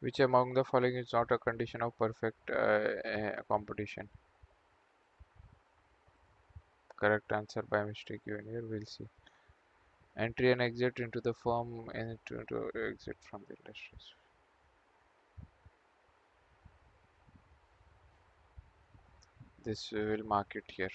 Which among the following is not a condition of perfect competition? Correct answer by mistake given here. We'll see. Entry and exit into the firm and to exit from the industries. This we will mark it here.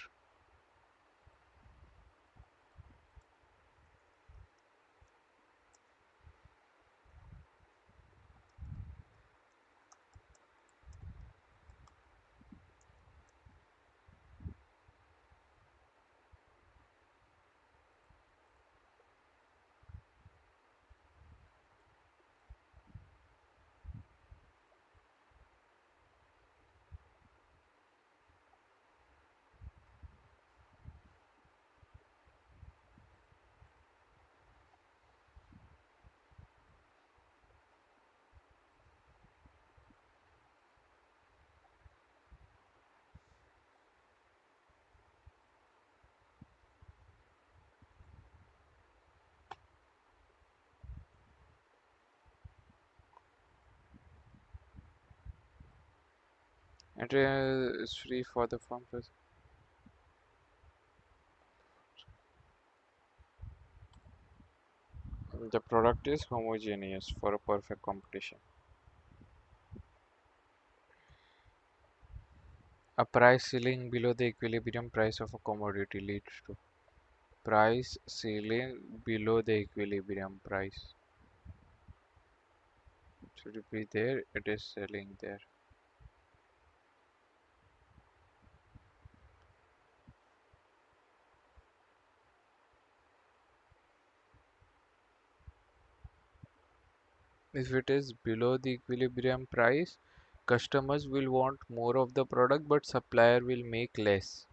Entry is free for the firm. The product is homogeneous for a perfect competition. A price ceiling below the equilibrium price of a commodity leads to price ceiling below the equilibrium price. Should it be there? It is selling there. If it is below the equilibrium price, customers will want more of the product, but supplier will make less.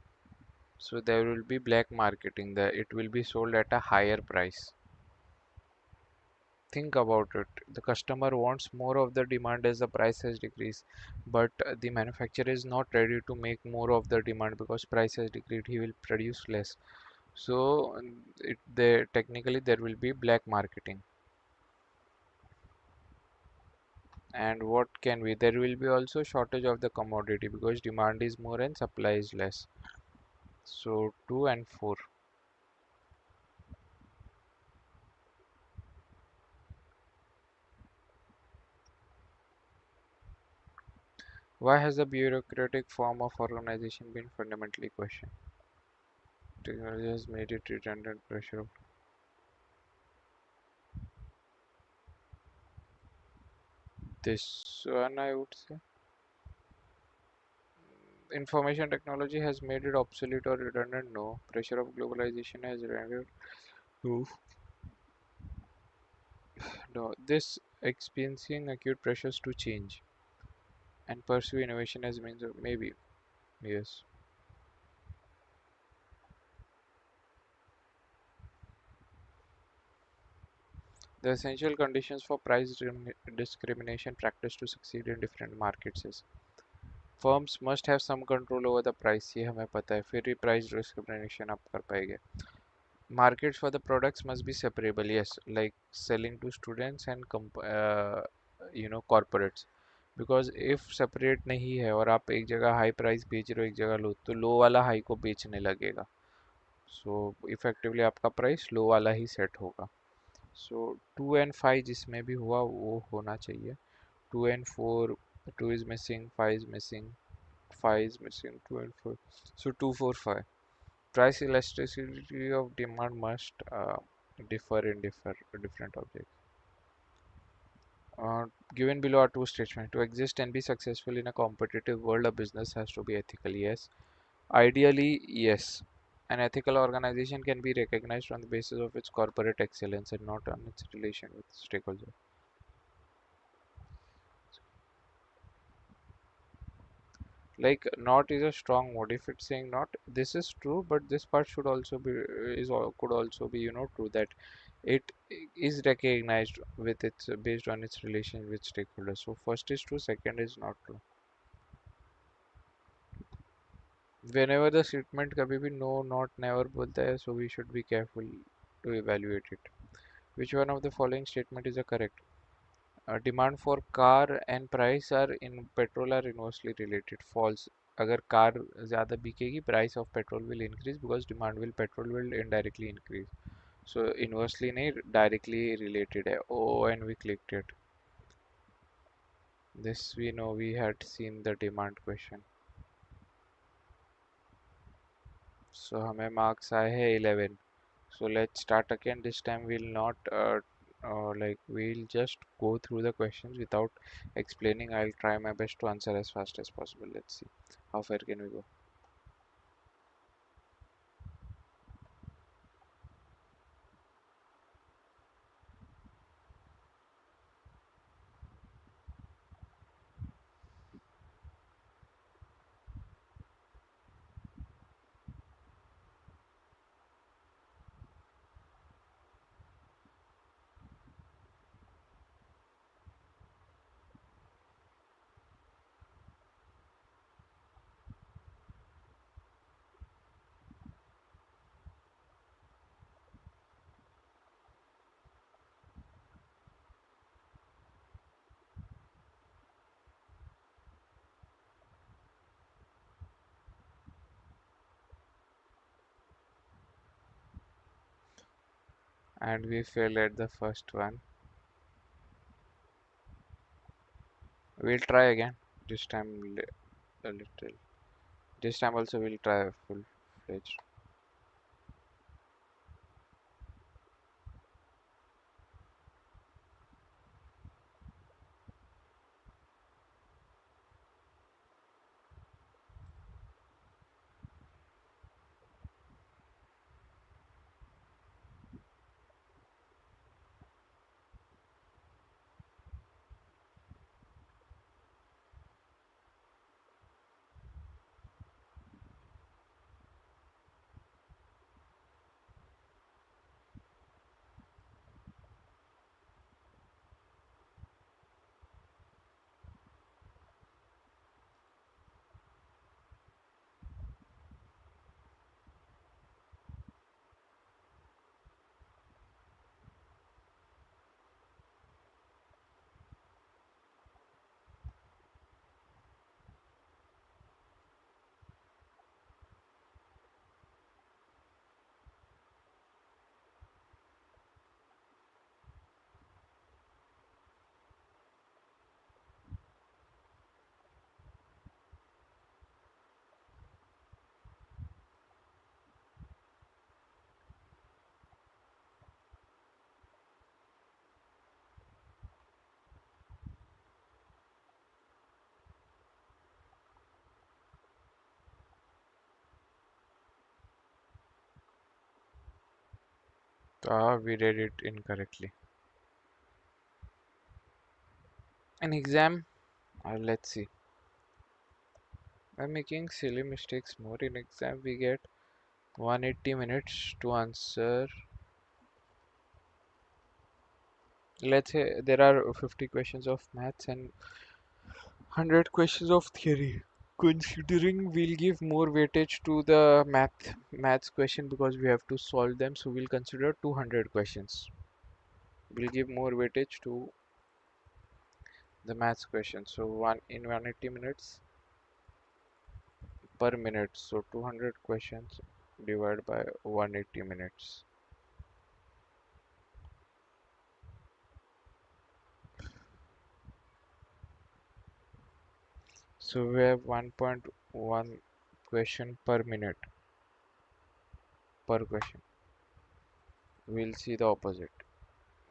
So there will be black marketing there. It will be sold at a higher price. Think about it. The customer wants more of the demand as the price has decreased, but the manufacturer is not ready to make more of the demand because price has decreased. He will produce less. So technically there will be black marketing. And what can be? There will be also shortage of the commodity because demand is more and supply is less. So 2 and 4. Why has the bureaucratic form of organization been fundamentally questioned? Technology has made it redundant pressure. This one I would say. Information technology has made it obsolete or redundant. No. Pressure of globalization has rendered. No. No. This experiencing acute pressures to change and pursue innovation as means of maybe. Yes. The essential conditions for price discrimination practice to succeed in different markets is firms must have some control over the price. ये हमें पता है फिर ही price discrimination आप कर पाएंगे. Markets for the products must be separable. Yes, like selling to students and corporates. Because if separate नहीं है और आप एक जगह high price बेच रहे हो एक जगह low तो low वाला high को बेचने लगेगा. So effectively आपका price low वाला ही set होगा. So 2 and 5 जिसमें भी हुआ वो होना चाहिए. 2 and 4, 2 is missing, 5 is missing, 5 is missing, 2 and 4. So 2, 4, 5. Price elasticity of demand must differ in different objects. Given below are two statements. To exist and be successful in a competitive world, a business has to be ethical. Yes. Ideally, yes. An ethical organization can be recognized on the basis of its corporate excellence and not on its relation with stakeholders. Like not is a strong word. If it's saying not, this is true, but this part should also be could also be true that it is recognized with its based on its relation with stakeholders. So first is true, second is not true. Whenever the statement कभी भी no not never बोलता है, so we should be careful to evaluate it. Which one of the following statement is a correct? Demand for car and price are in petrol are inversely related. False. अगर car ज़्यादा बिकेगी, price of petrol will increase because demand will petrol will indirectly increase. So inversely नहीं, directly related है. Oh, and we clicked it. This we know, we had seen the demand question. So हमें marks आए हैं 11. So let's start again. This time we'll not like we'll just go through the questions without explaining. I'll try my best to answer as fast as possible. Let's see how far can we go. And we failed at the first one. We'll try again. This time a little. This time also we'll try full fledged. We did it incorrectly. In exam, let's see. By making silly mistakes more in exam, we get 180 minutes to answer. Let's say there are 50 questions of maths and 100 questions of theory. Considering we'll give more weightage to the maths question because we have to solve them, so we'll consider 200 questions. We'll give more weightage to the maths question. So one in 180 minutes per minute. So 200 questions divided by 180 minutes. So we have 1.1 question per minute per question. We'll see the opposite.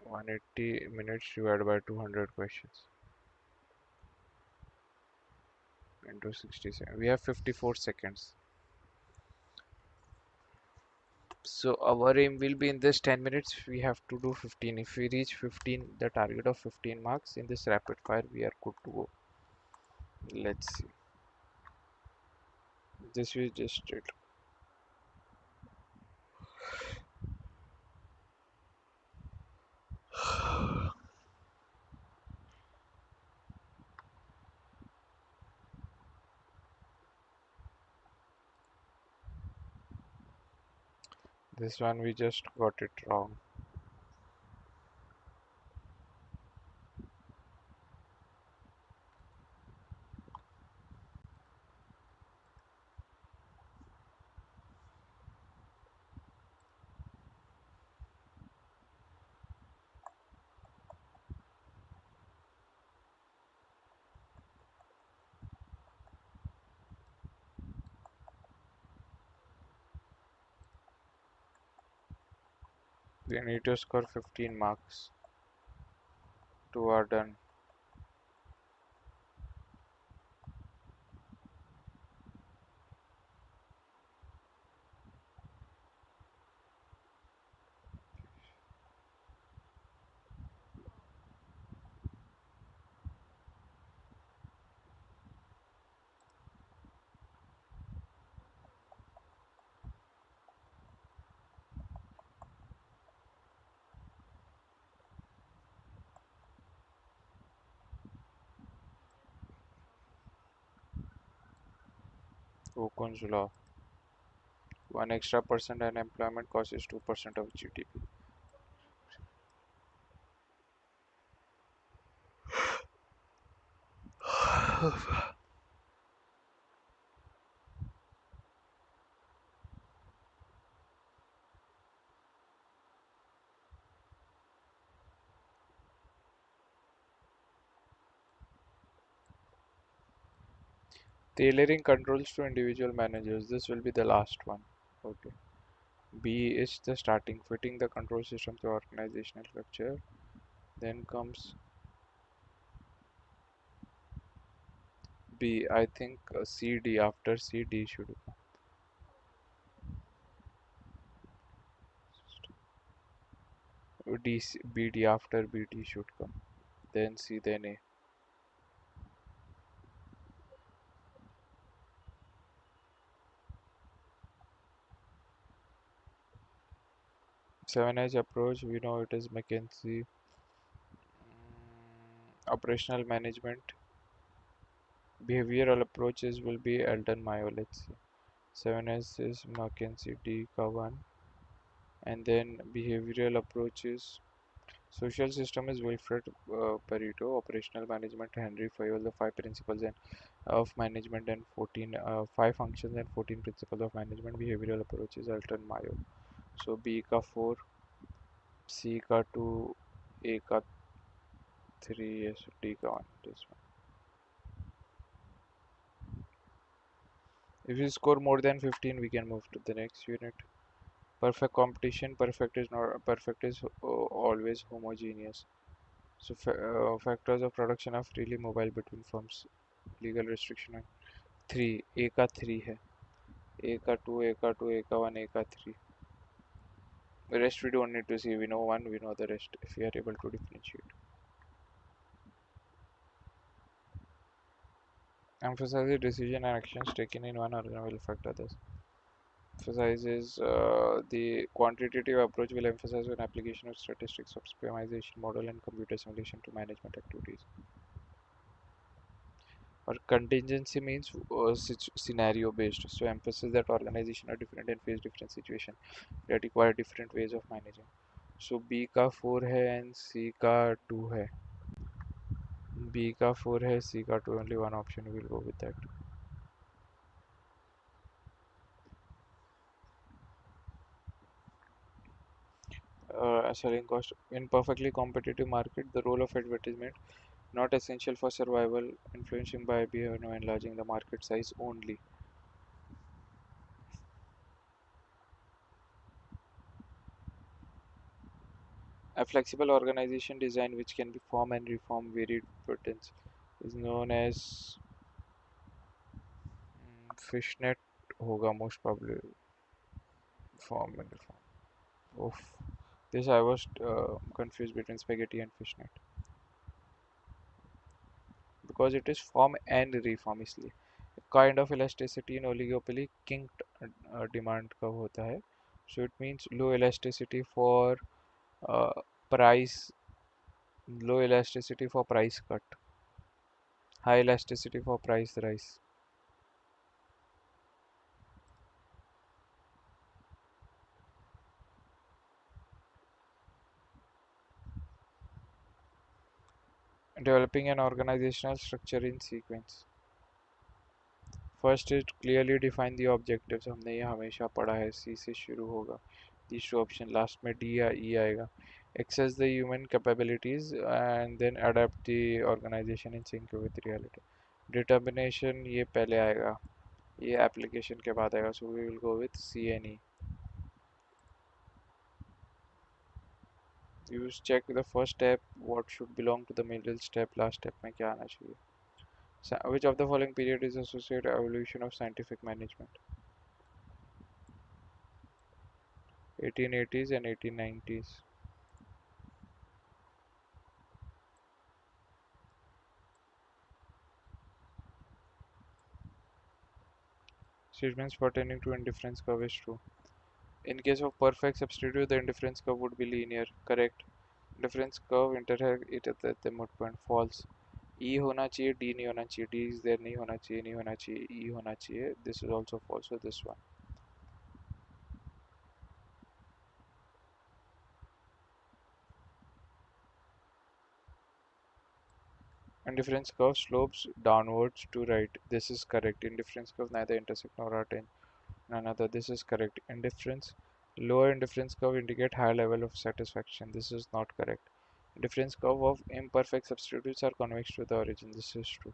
180 minutes divided by 200 questions into 60 seconds. We have 54 seconds. So our aim will be in this 10 minutes we have to do 15. If we reach 15, the target of 15 marks in this rapid fire, we are good to go. Let's see. This we just did. This one we just got it wrong. We need to score 15 marks. 2 are done. Okun's law. 1 extra percent unemployment cost is 2% of GDP. Tailoring controls to individual managers. This will be the last one. Okay. B is the starting, fitting the control system to organizational structure. Then comes B. I think CD, after CD should come. BD, after BD should come. Then C, then A. 7H approach, we know it is McKinsey. Operational management. Behavioral approaches will be Elton Mayo, let's see. 7S is McKinsey, D ka 1. And then behavioral approaches. Social system is Wilfred Pareto. Operational management, Henry Fayol, the 5 principles of management and 14 5 functions and 14 principles of management. Behavioral approaches, Elton Mayo. So B ka 4, C ka 2, A ka 3, yes, D ka 1. This one. If you score more than 15, we can move to the next unit. Perfect competition. Perfect is not perfect is always homogeneous. So factors of production are freely mobile between firms. Legal restriction है 3. A का 3 है. A का 2, A का 2, A का 1, A का 3. The rest we don't need to see. We know one, we know the rest if we are able to differentiate. Emphasizes decision and actions taken in one organ will affect others. Emphasizes the quantitative approach will emphasize on application of statistics, optimization model and computer simulation to management activities. Or contingency means scenario based, so emphasis that organization are different and face different situation that require different ways of managing. So B का 4 है and C का 2 है. B का 4 है, C का 2, only one option, we will go with that. Selling cost in perfectly competitive market, the role of advertisement not essential for survival, influencing by behavior, no enlarging the market size only. A flexible organization design which can be form and reform varied patterns is known as fishnet होगा most probably. Form and reform. Oof. This I was confused between spaghetti and fishnet because it is form and reform इसलिए. Kind of elasticity in oligopoly kinked demand का होता है. So it means low elasticity for uh, price, low elasticity for price cut, high elasticity for price rise. Developing an organizational structure in sequence. First is clearly define the objectives. हमने ये हमेशा पढ़ा है. C से शुरू होगा. These two option last में D या E आएगा. Access the human capabilities and then adapt the organization in sync with reality. Determination ये पहले आएगा. ये application के बाद आएगा. So we will go with C and E. Use check the first step what should belong to the middle step last step में क्या आना चाहिए which of the following period is associated evolution of scientific management 1880s and 1890s statements pertaining to indifference curve is true in case of perfect substitute the indifference curve would be linear correct difference curve intersect it at the midpoint false E होना चाहिए D नहीं होना चाहिए D is there नहीं होना चाहिए नहीं होना चाहिए E होना चाहिए this is also false so this one indifference curve slopes downwards to right this is correct indifference curve neither intersect nor attain another this is correct indifference lower indifference curve indicate higher level of satisfaction this is not correct indifference curve of imperfect substitutes are convex to the origin this is true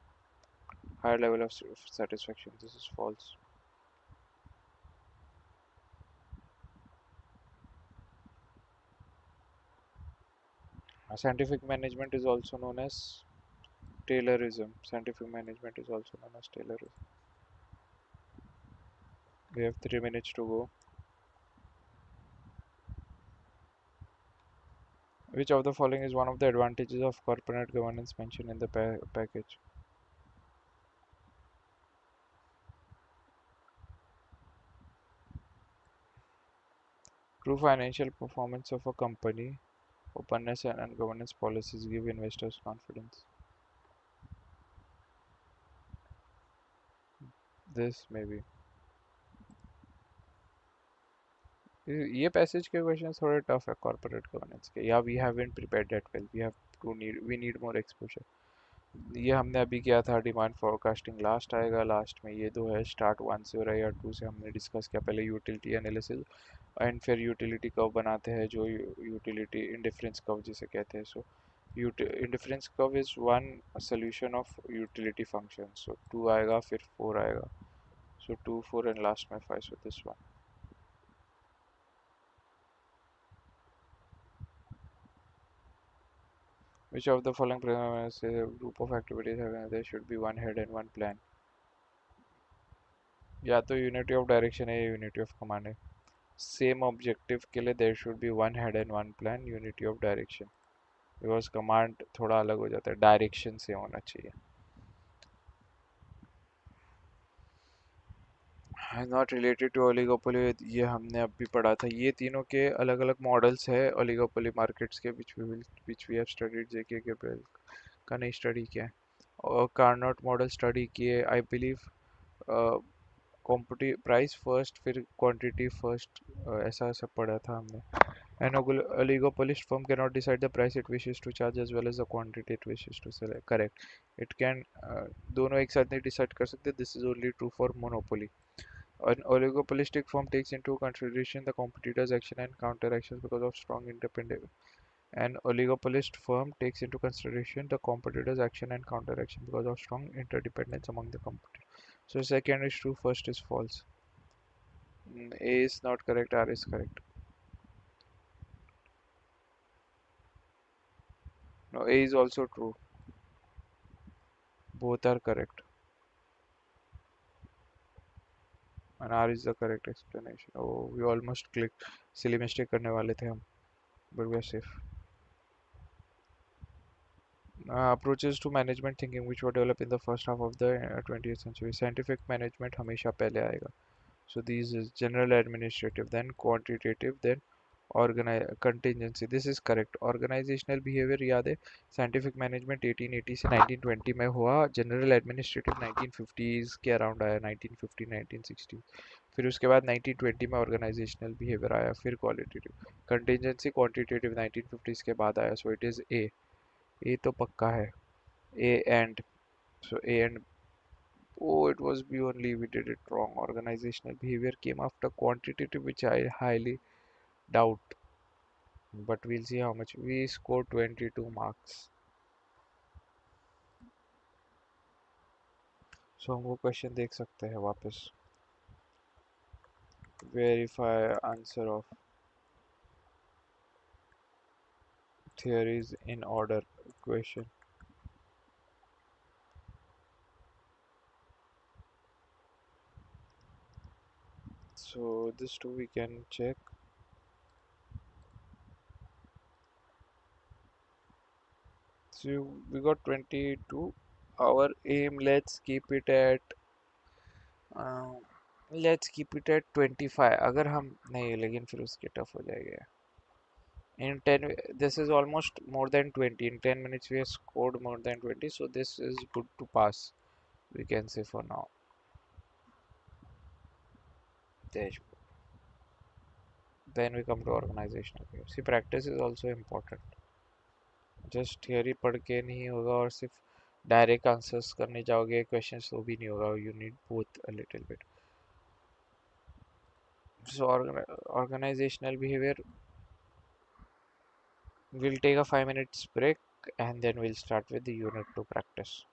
higher level of satisfaction this is false scientific management is also known as Taylorism scientific management is also known as Taylorism we have 3 minutes to go which of the following is one of the advantages of corporate governance mentioned in the package true financial performance of a company openness and governance policies give investors confidence this maybe ये passage के questions थोड़े tough है corporate governance के या we haven't prepared that well we need more exposure ये हमने अभी किया था डिमांड फोरकास्टिंग लास्ट आएगा लास्ट में ये दो है स्टार्ट 1 से हो रहा है या 2 से हमने डिस्कस किया पहले यूटिलिटी एनालिसिस एंड फिर यूटिलिटी कर्व बनाते हैं जो यूटिलिटी इंडिफरेंस कर्व जिसे कहते हैं so indifference curve is one solution of utility function so 2 आएगा फिर 4 आएगा सो 2 4 एंड लास्ट में 5 so this one which of the following is a group of activities having there should be one head and one plan या तो unity of direction है या unity of command है same objective के लिए there should be one head and one plan unity of direction because command थोड़ा अलग हो जाता है डायरेक्शन से होना चाहिए नॉट रिलेटेड टू ओलिगोपोली ये हमने अभी पढ़ा था ये तीनों के अलग अलग मॉडल्स है ओलिगोपोली मार्केट्स के विच वी हैव स्टडीड जेके के का नहीं स्टडी किया है और कार्नोट मॉडल स्टडी किए I believe quantity price first फिर क्वांटिटी फर्स्ट ऐसा सब पढ़ा था हमने An oligopolist firm cannot decide the price it wishes to charge as well as the quantity it wishes to sell. Correct. It can दोनों एक साथ नहीं decide कर सकते. This is only true for monopoly. An oligopolistic firm takes into consideration the competitor's action and counter actions because of strong independence. An oligopolist firm takes into consideration the competitor's action and counter action because of strong interdependence among the competitors. So second is true, first is false. A is not correct, R is correct. No, A is also true. Both are correct. And R is the correct explanation. Oh, we almost clicked. Silly mistake करने वाले थे हम. But we are safe. Approaches to management thinking which were developed in the first half of the 20th century. Scientific management हमेशा पहले आएगा. So these is general administrative, then quantitative, then contingency. This is correct. Organizational behavior याद है. Scientific management 1880 से 1920 में हुआ. General administrative 1950s के around आया. 1950 1960. फिर उसके बाद 1920 में ऑर्गेनाइजेशनल बिहेवियर आया फिर क्वालिटेटिव कंटिजेंसी क्वांटिटेटिव 1950s के बाद आया सो इट इज़ ए तो पक्का है A and so A and oh it was B only we did it wrong organizational behavior came after quantitative which I highly doubt but we'll see how much we scored 22 marks so हम वो question देख सकते हैं वापस verify answer of theories in order equation. So this too we can check. So we got 22. Our aim, uh, let's keep it at 25. अगर हम नहीं लेकिन फिर उसके टफ हो जाएगा. In 10, this is almost more than 20. In 10 minutes we have scored more than 20, so this is good to pass, we can say for now. Dashboard. Then we come to organizational behavior. See, practice is also important. Just theory पढ़ के नहीं होगा और सिर्फ direct answers करने जाओगे questions तो भी नहीं होगा. You need both a little bit. So organizational behavior, we'll take a 5 minutes break and then we'll start with the unit 2 practice.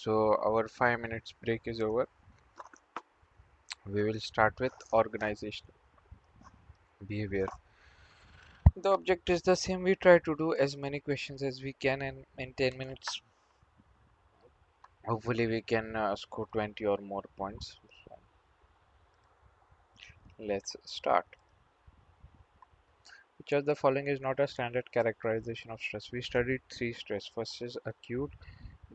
So our 5 minutes break is over. We will start with organizational behavior. The object is the same. We try to do as many questions as we can, and in 10 minutes, hopefully, we can score 20 or more points. So let's start. Which of the following is not a standard characterization of stress? We studied three stress. First is acute,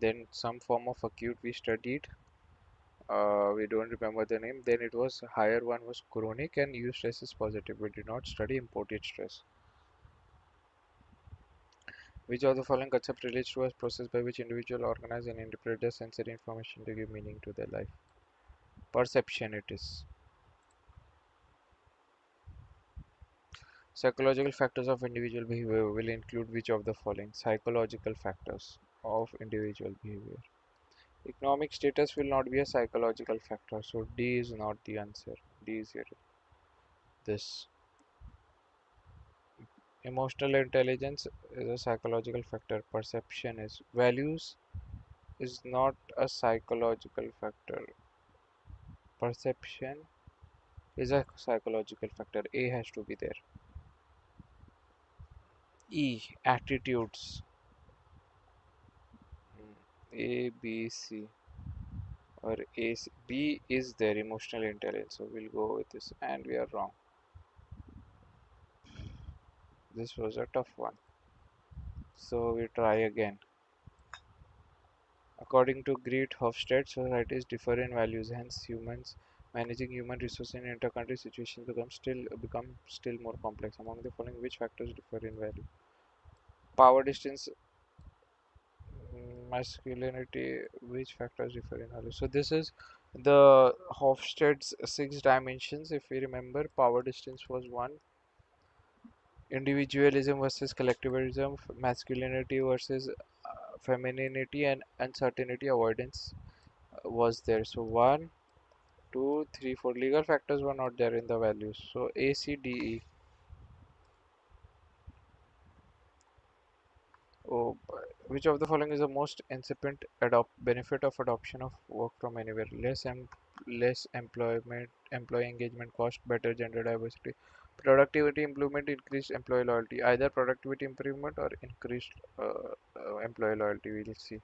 then some form of acute we studied. We don't remember the name. Then it was higher one was chronic, and U stress is positive. We did not study imported stress. Which of the following concept relates to a process by which individual organize and interpret the sensory information to give meaning to their life? Perception it is. Psychological factors of individual behavior will include which of the following? Psychological factors of individual behavior. Economic status will not be a psychological factor, so D is not the answer. D is here. This. Emotional intelligence is a psychological factor. Perception is. Values is not a psychological factor. Perception is a psychological factor. A has to be there. E. Attitudes. A, B, C. Or A, C. B is there. Emotional intelligence. So we'll go with this. And we are wrong. This was a tough one. So we try again. According to Great Hofstede, societies differ in values, hence humans managing human resources in inter-country situations become still more complex. Among the following, which factors differ in value? Power distance, masculinity, which factors differ in value? So this is the Hofstede's 6 dimensions. If we remember, power distance was one, individualism versus collectivism, masculinity versus femininity, and uncertainty avoidance was there. So 1, 2, 3, 4 legal factors were not there in the values. So A, C, D, E. Oh, which of the following is the most incipient benefit of adoption of work from anywhere? Less employee engagement cost, better gender diversity, productivity improvement, increased employee loyalty. Either productivity improvement or increased employee loyalty. We will see.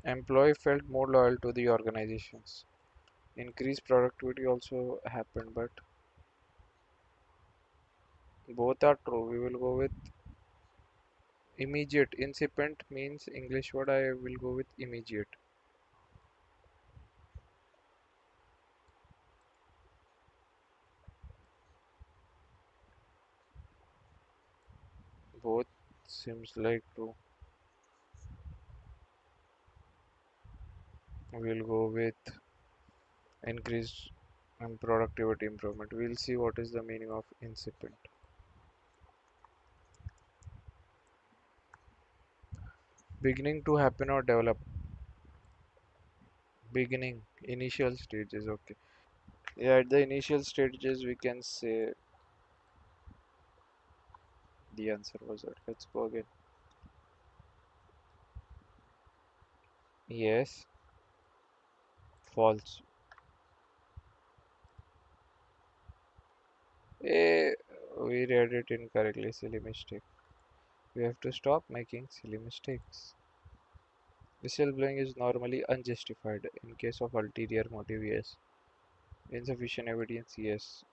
Employee felt more loyal to the organizations. Increased productivity also happened, but both are true. We will go with immediate. Incipient means English word. I will go with immediate. Both seems like true. We'll go with increased and productivity improvement. We'll see what is the meaning of incipient. Beginning to happen or develop. Beginning, initial stages. Okay. Yeah, at the initial stages, we can say the answer was that. Let's go again. Yes, false. Eh, we read it incorrectly. Silly mistake. We have to stop making silly mistakes. Whistleblowing is normally unjustified in case of ulterior motive, yes. Insufficient evidence, yes.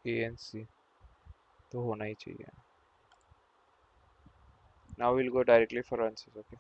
A and C तो होना ही चाहिए. Now we'll go directly for answers, okay?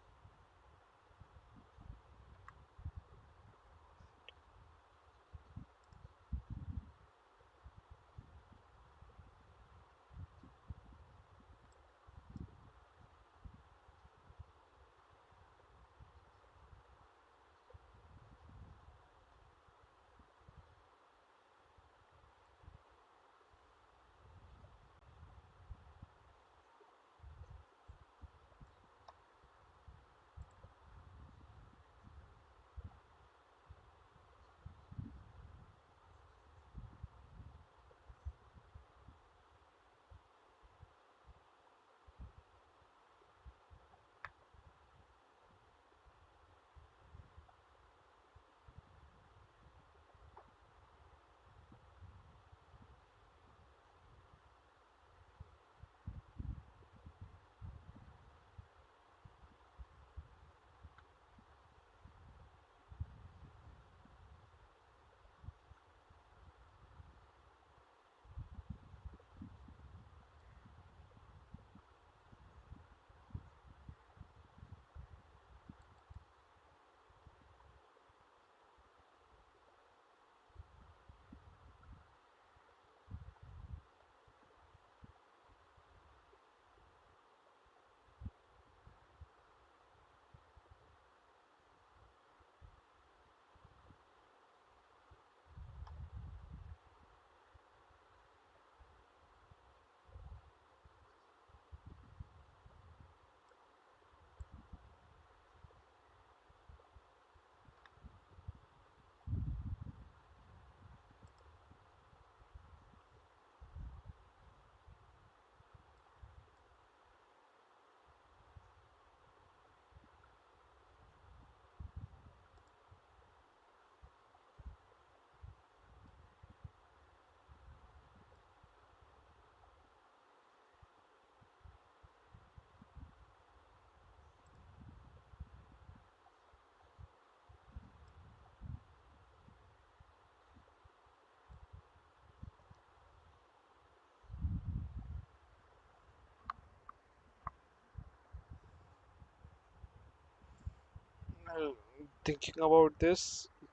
Thinking about this,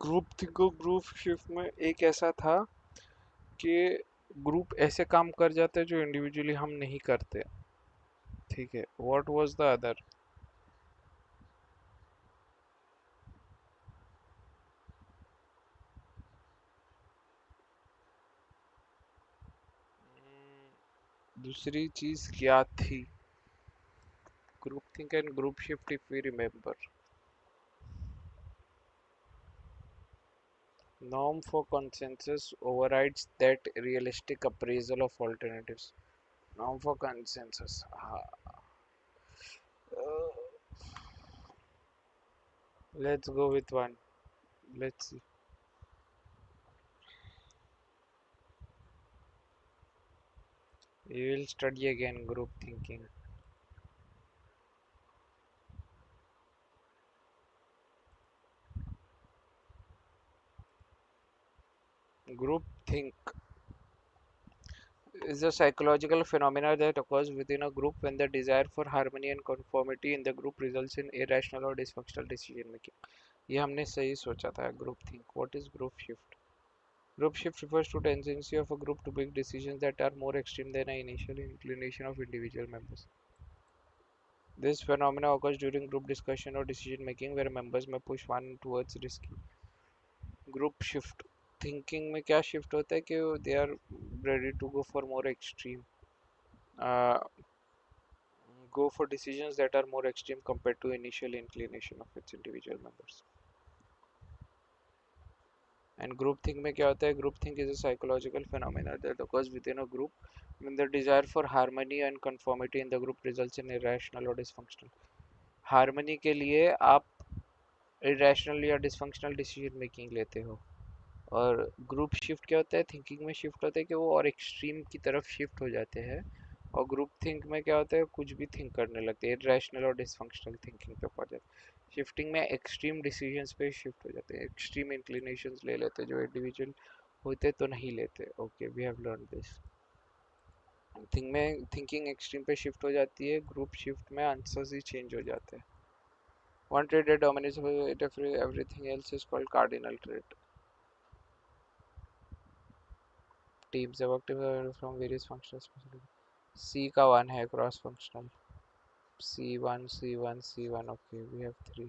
group shift में एक ऐसा था कि group ऐसे काम कर जाते हैं जो इंडिविजुअली हम नहीं करते, ठीक है। What was the other? दूसरी चीज क्या थी? Group think and group shift, if we remember, norm for consensus overrides that realistic appraisal of alternatives. Norm for consensus. Let's go with one. Let's see. We will study again group thinking. Group think is a psychological phenomena that occurs within a group when the desire for harmony and conformity in the group results in irrational or dysfunctional decision making. ये हमने सही सोचा था. Group think. What is group shift? Group shift refers to tendency of a group to make decisions that are more extreme than the initial inclination of individual members. This phenomena occurs during group discussion or decision making where members may push one towards risky. Group shift thinking में क्या shift होता है कि they are ready to go for more extreme, uh, go for decisions that are more extreme compared to initial inclination of its individual members. And groupthink में क्या होता है? Groupthink is a psychological phenomena that occurs within a group when the desire for harmony and conformity in the group results in irrational or dysfunctional. Harmony के लिए आप irrational या dysfunctional decision making लेते हो. और ग्रुप शिफ्ट क्या होता है? थिंकिंग में शिफ्ट होता है कि वो और एक्सट्रीम की तरफ शिफ्ट हो जाते हैं. और ग्रुप थिंक में क्या होता है? कुछ भी थिंक करने लगते हैं, इरेशनल और डिसफंक्शनल थिंकिंग पे पहुंच जाते हैं. शिफ्टिंग में एक्सट्रीम डिसीजंस पे शिफ्ट हो जाते हैं, एक्सट्रीम इंक्लिनेशंस ले लेते हैं जो इंडिविजुअल होते तो नहीं लेते. Okay, we have learn this. Thinking extreme पे शिफ्ट हो जाती है, ग्रुप शिफ्ट में आंसर्स ही चेंज हो जाते हैं. One trait that dominates everything else is called cardinal trait. Teams have worked from various functional specialties. C का वन है cross functional. C1 C1 C1. Okay, we have three.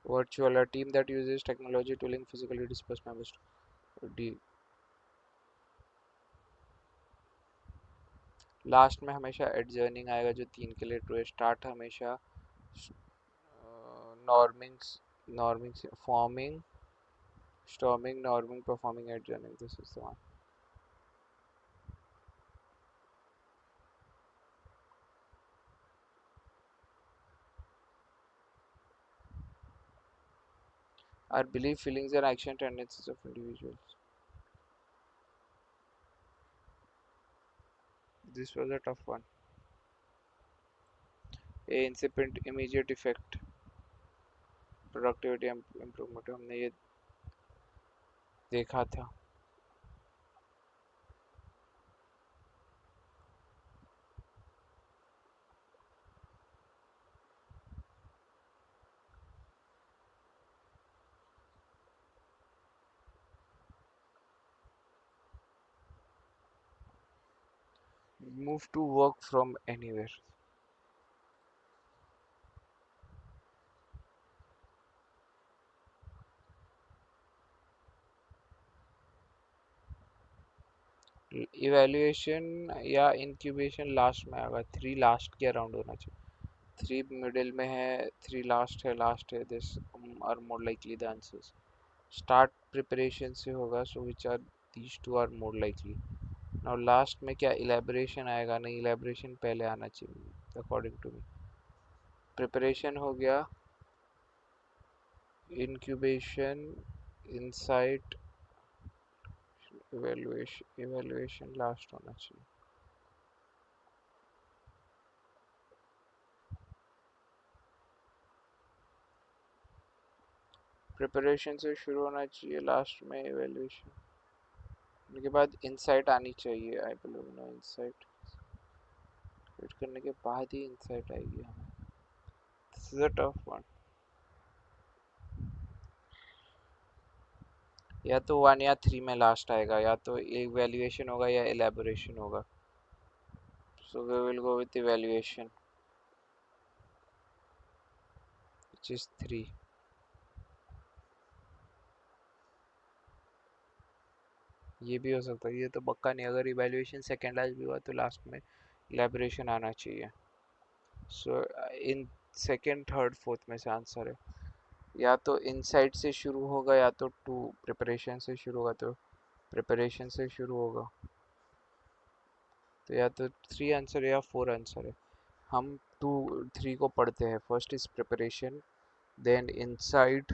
Virtual, a team that uses technology to link physically dispersed members to D. Last में हमेशा एडजर्निंग आएगा जो तीन के लिए true है. स्टार्ट हमेशा norming norming forming storming norming performing एडजर्निंग. This is the one. Our belief, feelings and action tendencies of individuals. This was a tough one. A incipient immediate effect, productivity improvement, हमने ये देखा था. Move to work from anywhere. Evaluation या incubation last में आएगा. Three last के around होना चाहिए. थ्री मिडिल में है, थ्री लास्ट है. This are more likely the answers. Start preparation से होगा, so which are these two are more likely. Now last में क्या इलेबोरेशन आएगा? नहीं, इलेबोरेशन पहले आना चाहिए अकॉर्डिंग टू मी. प्रिपरेशन हो गया, इंक्यूबेशन, इंसाइट, इवेल्युएशन लास्ट होना चाहिए. प्रिपरेशन से शुरू होना चाहिए, लास्ट में इवेल्युएशन, उसके बाद इंसाइट आनी चाहिए। I believe no insight wait करने के बाद ही इंसाइट आएगी हमें। This is a tough one. या तो 1 या 3 में लास्ट आएगा, या तो इवेल्युएशन होगा या एलेबोरेशन होगा। So we will go with evaluation which is 3। ये भी हो सकता है, ये तो पक्का नहीं। अगर इवेल्युएशन सेकेंड लास्ट भी हुआ तो लास्ट में इलेबोरेशन आना चाहिए। सो इन सेकेंड थर्ड फोर्थ में से आंसर है। या तो इनसाइट से शुरू होगा, या तो 2 प्रिपरेशन से शुरू होगा, तो प्रिपरेशन से शुरू होगा। तो या तो 3 आंसर है या 4 आंसर है। हम 2 3 को पढ़ते हैं। First is preparation, then insight,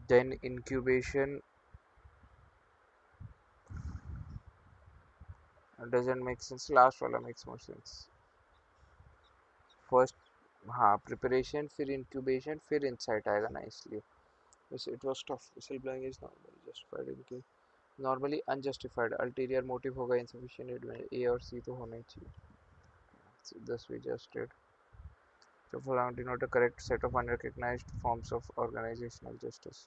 then incubation. Doesn't make sense, last वाला मेक्स मोर सेंस। फर्स्ट, हाँ प्रिपरेशन, फिर इंक्यूबेशन, फिर इनसाइट आएगा ना, इसलिए। It was tough. Self blaming is normally justified in normally unjustified. Ulterior motive होगा, insufficient. A और C तो होना ही चाहिए। So this we just did. So following denote a correct set of unrecognized forms of organizational justice.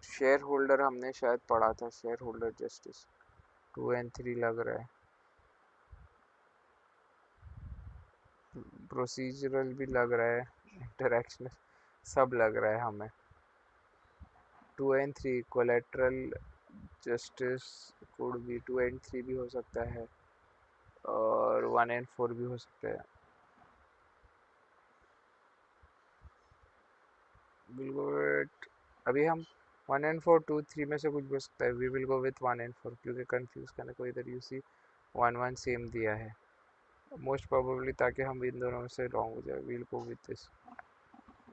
Share holder हमने शायद पढ़ा था, share holder justice 2 and 3 लग रहा है। प्रोसीजरल भी लग रहा है, इंटरैक्शनल सब लग रहा है हमें। 2 and 3 कोलेट्रल जस्टिस कुड भी 2 and 3 भी हो सकता है, और 1 and 4 भी हो सकता है। बिल्कुल। अभी हम 1 and 4 2 3 में से कुछ भी हो सकता है। We will go with 1 and 4 क्योंकि कंफ्यूज करने को इधर यू सी 1 1 सेम दिया है मोस्ट प्रोबेबली, ताकि हम इन दोनों में से रॉन्ग हो जाए। We'll go with this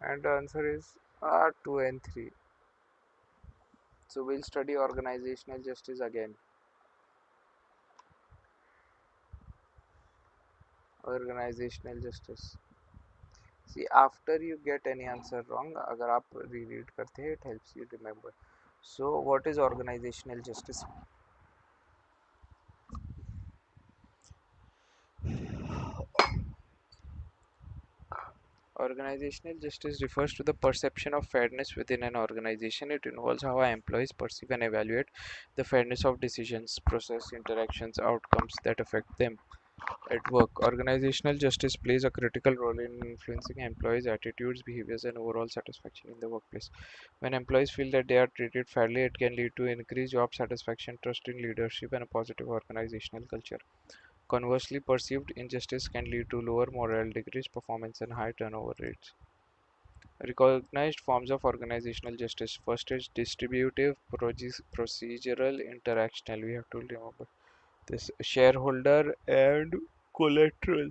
and the answer is 2 and 3। So we'll study organisational justice again. Organisational justice, see after you get any answer wrong, अगर आप रीड करते हैं, it helps you remember. So what is organisational justice? Organizational justice refers to the perception of fairness within an organization. It involves how employees perceive and evaluate the fairness of decisions, process, interactions, outcomes that affect them at work. Organizational justice plays a critical role in influencing employees' attitudes, behaviors, and overall satisfaction in the workplace. When employees feel that they are treated fairly, it can lead to increased job satisfaction, trust in leadership, and a positive organizational culture. Conversely, perceived injustice can lead to lower morale, decreased performance, and high turnover rates. Recognized forms of organizational justice. First is distributive, procedural, interactional. We have to remember this. Shareholder and collateral.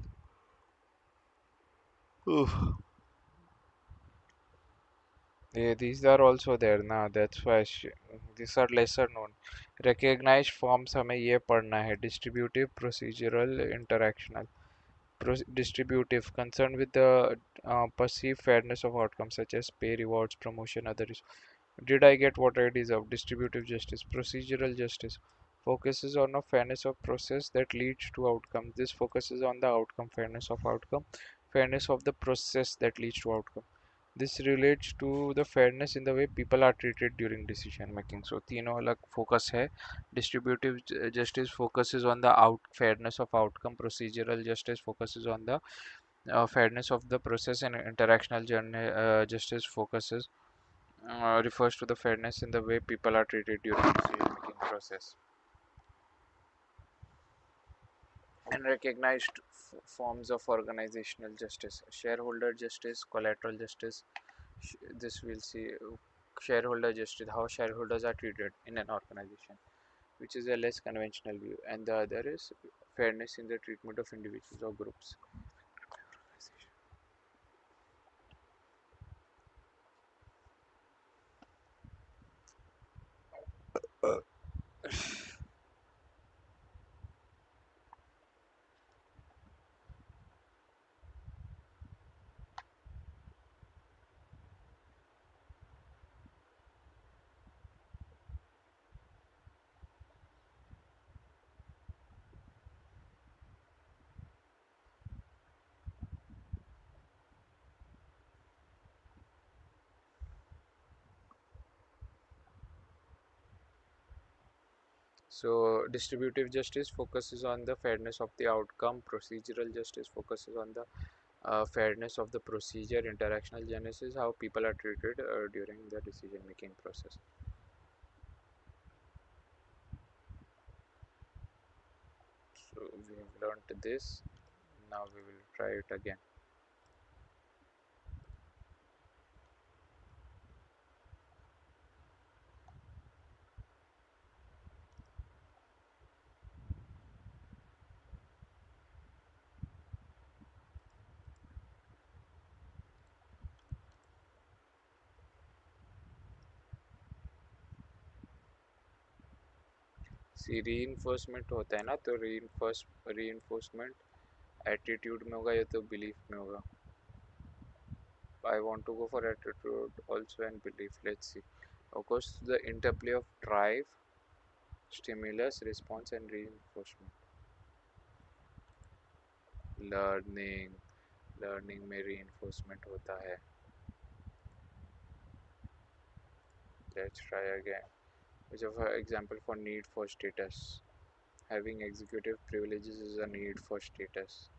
Oof. Yeah, these are also there ना, that's why these are lesser known. Recognized forms हमें ये पढ़ना है. Distributive, procedural, interactional. Distributive, concerned with the perceived fairness of outcomes such as pay, rewards, promotion, others. Did I get what I deserve? Distributive justice. Procedural justice focuses on a fairness of process that leads to outcome. This focuses on the outcome, fairness of outcome, fairness of the process that leads to outcome. This relates to the fairness in the way people are treated during decision making. So तीनों अलग focus है. Distributive justice focuses on the fairness of outcome. Procedural justice focuses on the fairness of the process, and interactional justice focuses refers to the fairness in the way people are treated during decision making process. And recognized forms of organizational justice: shareholder justice, collateral justice. This we'll see. Shareholder justice, how shareholders are treated in an organization, which is a less conventional view, and the other is fairness in the treatment of individuals or groups. So distributive justice focuses on the fairness of the outcome. Procedural justice focuses on the fairness of the procedure. Interactional justice is how people are treated during the decision making process. So we have learned this. Now we will try it again. See, reinforcement होता है ना, तो reinforcement attitude में होगा या तो belief में होगा. I want to go for attitude also and belief. Let's see. Of course, the interplay of drive, stimulus, response, and reinforcement. Learning, learning में reinforcement होता है. Let's try again. Which of example for need for status? Having executive privileges is a need for status.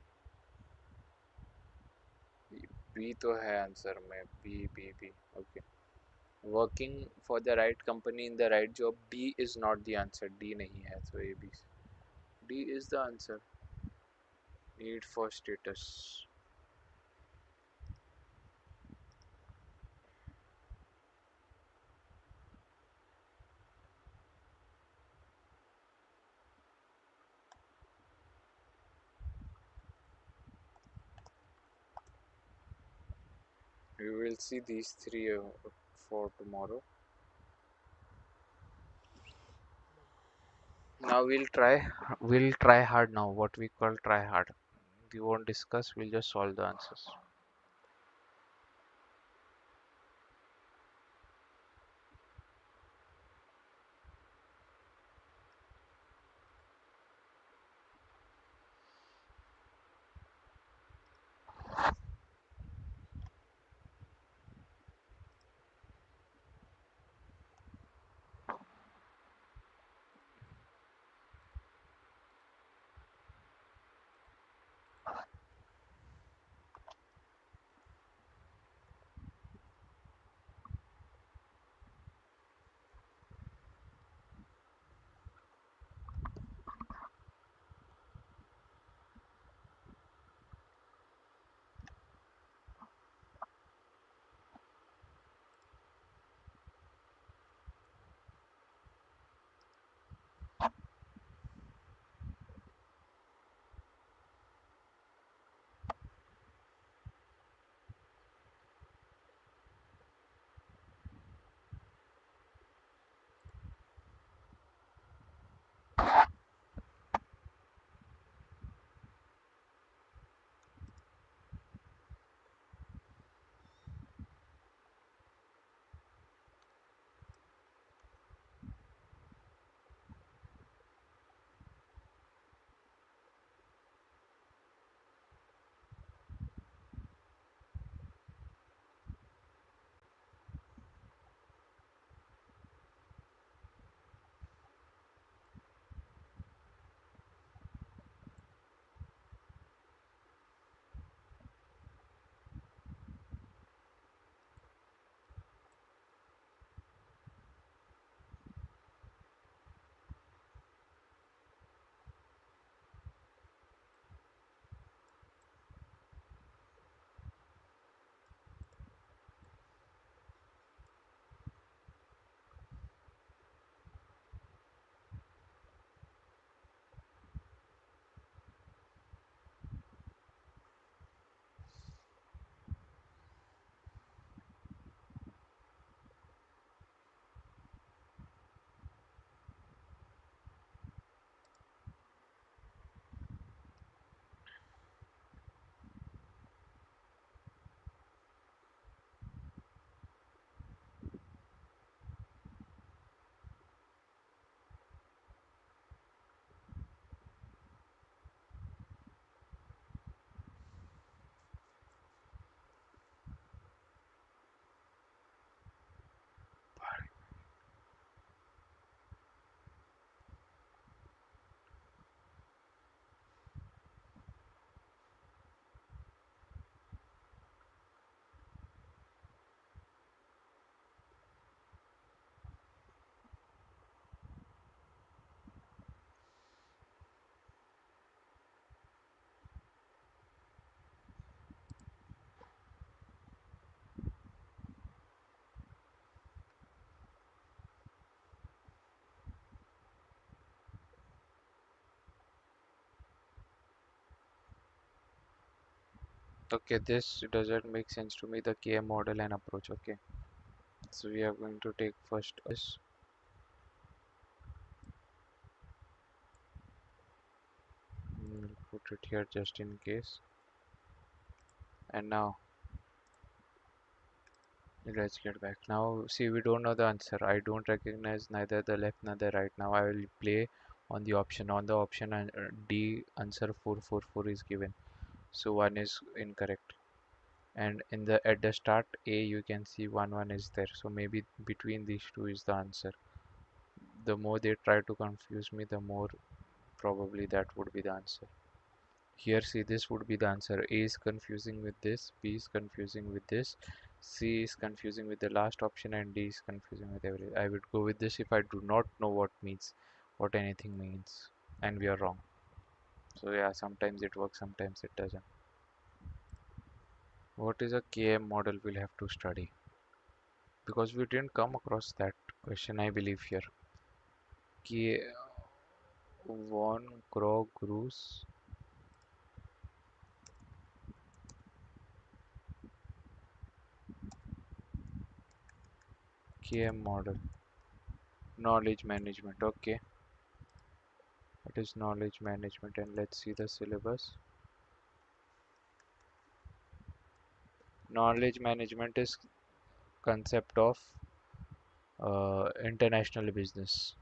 B तो है answer में. B. Okay. Working for the right company in the right job. D is not the answer. D नहीं है. So A, B. D is the answer. Need for status. We will see these three for tomorrow. Now we'll try hard now. What we call try hard. We won't discuss. We'll just solve the answers. Okay, this doesn't make sense to me, the KM model and approach. Okay, so we are going to take first this. We'll put it here just in case. And now let's get back. Now see, we don't know the answer. I don't recognize neither the left nor the right. Now I will play on the option. On the option and D, answer 444 is given. So one is incorrect. And in the at the start A, you can see 1 1 is there. So maybe between these two is the answer. The more they try to confuse me, the more probably that would be the answer. Here, see, this would be the answer. A is confusing with this, B is confusing with this, C is confusing with the last option, and D is confusing with everything. I would go with this if I do not know what anything means, and we are wrong. So yeah, sometimes it works, sometimes it doesn't. What is a KM model? We'll have to study because we didn't come across that question, I believe here. K von Krogh KM model. Knowledge management. Okay, it is knowledge management, and let's see the syllabus. Knowledge management is concept of international business.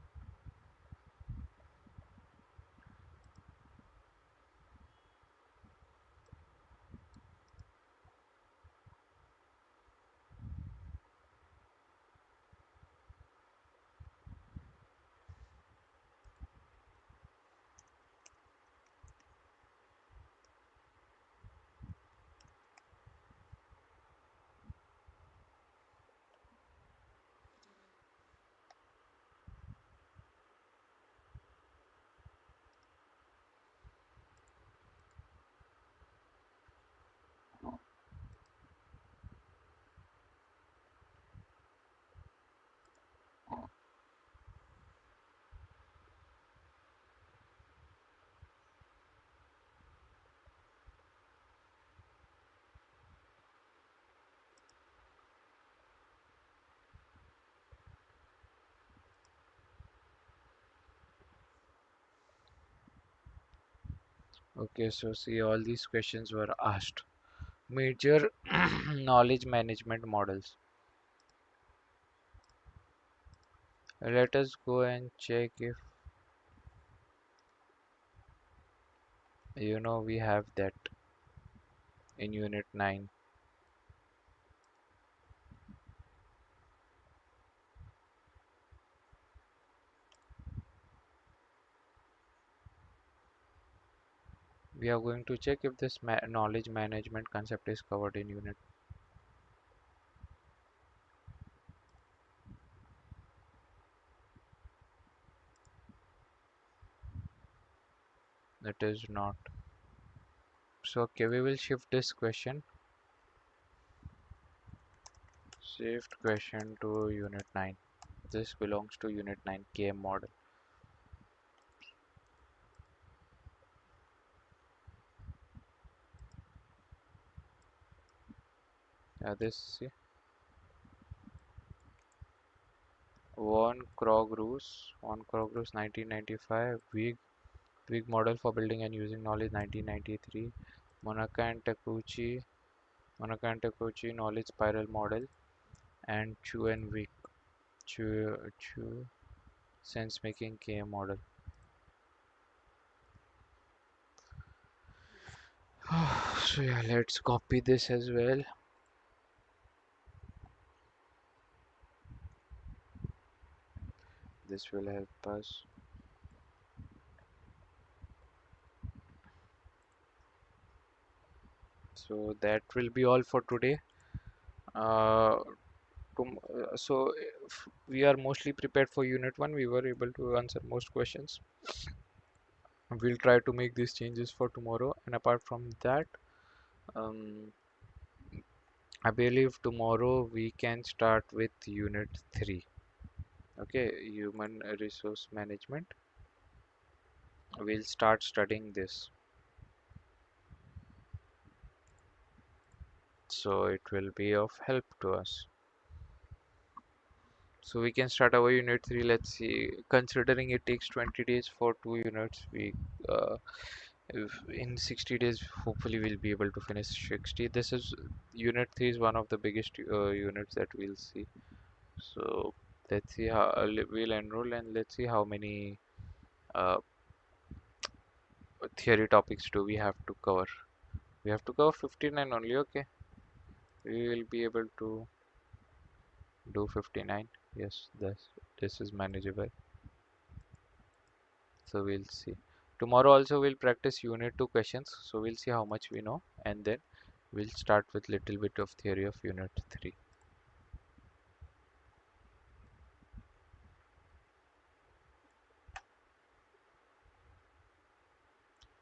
Okay, so see, all these questions were asked. Major knowledge management models. Let us go and check if we have that in Unit 9. We are going to check if this knowledge management concept is covered in Unit. It is not. So okay, we will shift this question. Shift question to Unit 9. This belongs to Unit 9 KM model. Yeah, this see. Von Krogh 1995, Weak model for building and using knowledge 1993, Monaka and Takuchi knowledge spiral model, and Chu and Weak, Chu sense making KM model. So yeah, let's copy this as well. This will help us. So that will be all for today. Uh, so we are mostly prepared for Unit 1. We were able to answer most questions. We'll try to make these changes for tomorrow, and apart from that, um, I believe tomorrow we can start with Unit 3. Okay, human resource management. We'll start studying this. so it will be of help to us. So we can start our unit 3. Let's see, considering it takes 20 days for 2 units, we if in 60 days hopefully we'll be able to finish 60. This is unit 3 is one of the biggest units that we'll see. So let's see how we'll enroll, and let's see how many uh, theory topics do we have to cover. We have to cover 59 only. Okay, we will be able to do 59. Yes, this is manageable. So we'll see. Tomorrow also we'll practice unit 2 questions. So we'll see how much we know, and then we'll start with little bit of theory of unit 3.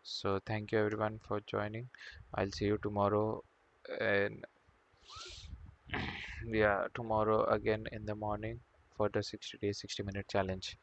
So thank you everyone for joining. I'll see you tomorrow, and yeah, tomorrow again in the morning for the 60 days 60-minute challenge.